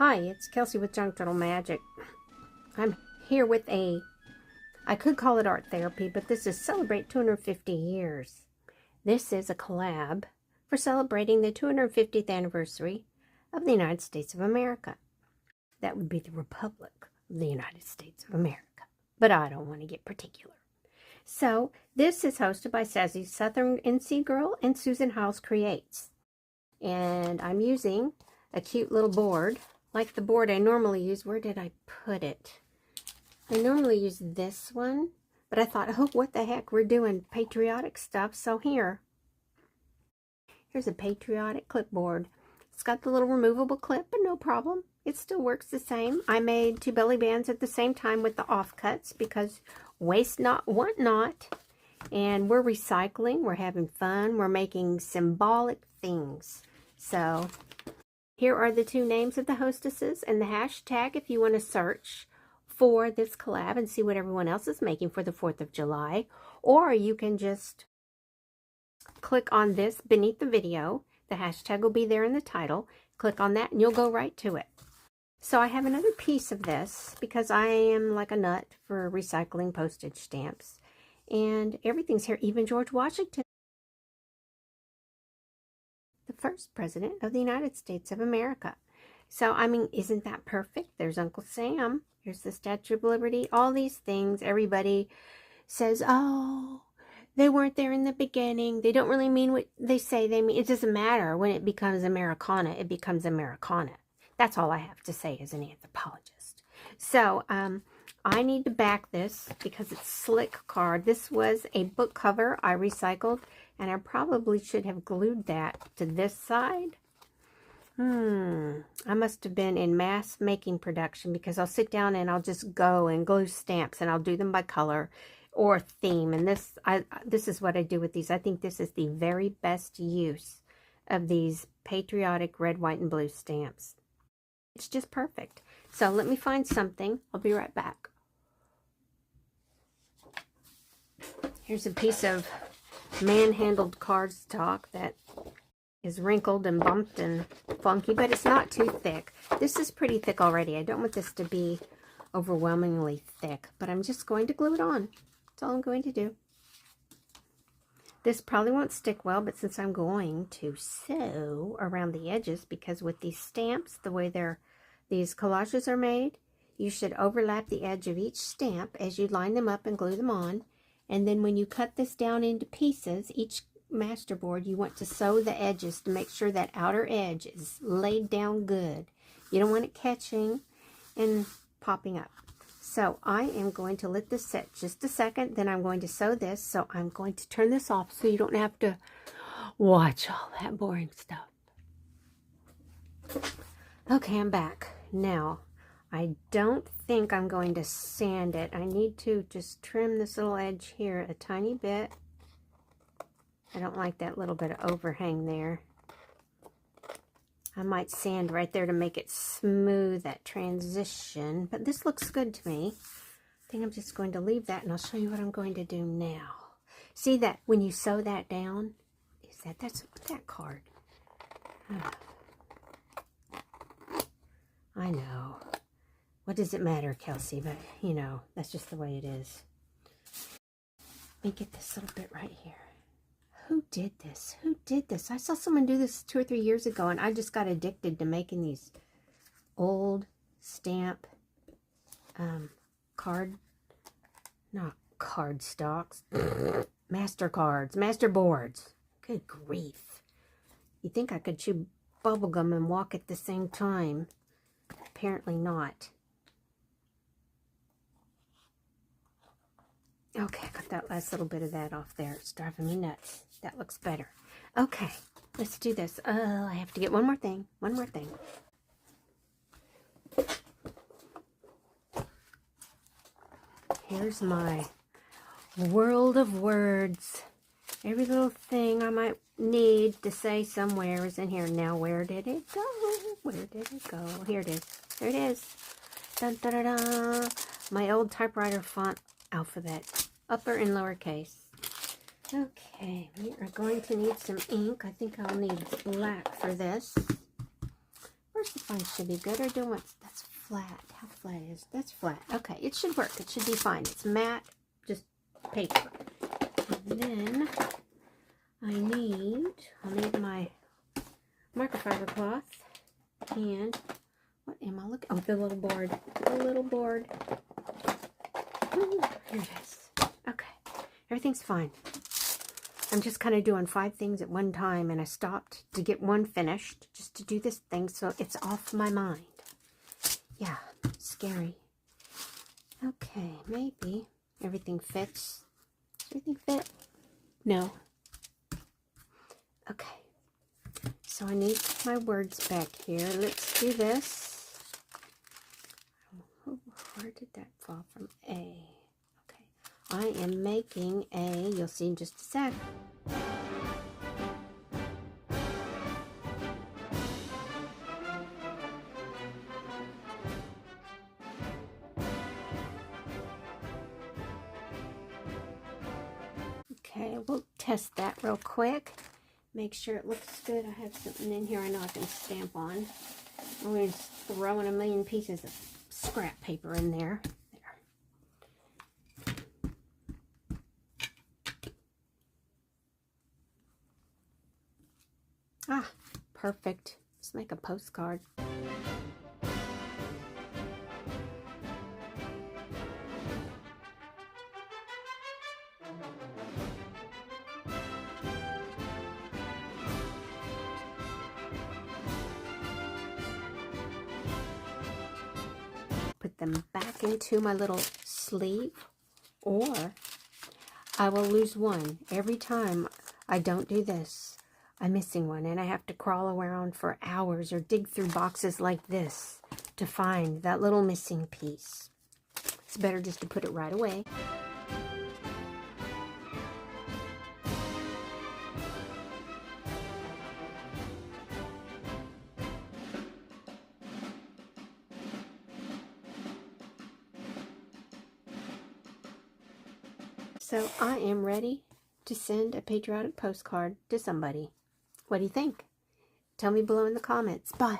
Hi, it's Kelcy with Junk Journal Magic. I'm here with I could call it art therapy, but this is Celebrate 250 Years. This is a collab for celebrating the 250th anniversary of the United States of America. That would be the Republic of the United States of America, but I don't want to get particular. So, this is hosted by Sassy Southern NC Girl and Susan Hiles Creates. And I'm using a cute little board, like the board I normally use. Where did I put it? I normally use this one, but I thought, oh, what the heck, we're doing patriotic stuff, so here's a Patriotic Clipboard. It's got the little removable clip, but no problem. It still works the same. I made 2 belly bands at the same time with the offcuts because waste not, want not. And we're recycling, we're having fun, we're making symbolic things. So here are the 2 names of the hostesses and the hashtag if you want to search for this collab and see what everyone else is making for the 4th of July. Or you can just click on this beneath the video. The hashtag will be there in the title. Click on that and you'll go right to it. So I have another piece of this because I am like a nut for recycling postage stamps. And everything's here, even George Washington, the first president of the United States of America. So, I mean, isn't that perfect? There's Uncle Sam. Here's the Statue of Liberty. All these things. Everybody says, oh, they weren't there in the beginning. They don't really mean what they say they mean. It doesn't matter. When it becomes Americana, it becomes Americana. That's all I have to say as an anthropologist. So, I need to back this because it's slick card. This was a book cover I recycled, and I probably should have glued that to this side. I must have been in mass making production because I'll sit down and I'll just go and glue stamps and I'll do them by color or theme. And this is what I do with these. I think this is the very best use of these patriotic red, white, and blue stamps. It's just perfect. So let me find something. I'll be right back. Here's a piece of manhandled cardstock that is wrinkled and bumped and funky, but it's not too thick. This is pretty thick already. I don't want this to be overwhelmingly thick, but I'm just going to glue it on. That's all I'm going to do. This probably won't stick well, but since I'm going to sew around the edges, because with these stamps, the way these collages are made, you should overlap the edge of each stamp as you line them up and glue them on. And then when you cut this down into pieces, each masterboard, you want to sew the edges to make sure that outer edge is laid down good. You don't want it catching and popping up. So I am going to let this set just a second, then I'm going to sew this. So I'm going to turn this off so you don't have to watch all that boring stuff. Okay, I'm back. Now, I don't think I'm going to sand it. I need to just trim this little edge here a tiny bit. I don't like that little bit of overhang there. I might sand right there to make it smooth, that transition. But this looks good to me. I think I'm just going to leave that, and I'll show you what I'm going to do now. See that when you sew that down? That's that card. I know. What does it matter, Kelcy? But, you know, that's just the way it is. Let me get this little bit right here. Who did this? Who did this? I saw someone do this 2 or 3 years ago, and I just got addicted to making these old stamp not card stocks, MasterCards, masterboards. Good grief. You think I could chew bubblegum and walk at the same time? Apparently not. Okay, I got that last little bit of that off there. It's driving me nuts. That looks better. Okay, let's do this. I have to get one more thing. One more thing. Here's my world of words. Every little thing I might need to say somewhere is in here. Now, where did it go? Where did it go? Here it is. There it is. Dun, dun, dun, dun. My old typewriter font alphabet. Upper and lowercase. Okay, we are going to need some ink. I think I'll need black for this. Where's Fine, should be good. Or do what? That's flat. How flat is that's flat? Okay, it should work. It should be fine. It's matte, just paper. And then I'll need my microfiber cloth and what am I looking? Oh, the little board. The little board. Ooh, here it is. Okay, everything's fine. I'm just kind of doing 5 things at one time, and I stopped to get one finished just to do this thing, so it's off my mind. Yeah, scary. Okay, maybe everything fits. Does everything fit? No. Okay. So I need my words back here. Let's do this. Oh, where did that fall from? A. Okay. I am making a, you'll see in just a sec. Okay, we'll test that real quick. Make sure it looks good. I have something in here I know I can stamp on. I'm going to throw in a million pieces of scrap paper in there. Ah, perfect. Let's make a postcard. Put them back into my little sleeve, or I will lose one. Every time I don't do this, I'm missing one, and I have to crawl around for hours or dig through boxes like this to find that little missing piece. It's better just to put it right away. So I am ready to send a patriotic postcard to somebody. What do you think? Tell me below in the comments. Bye.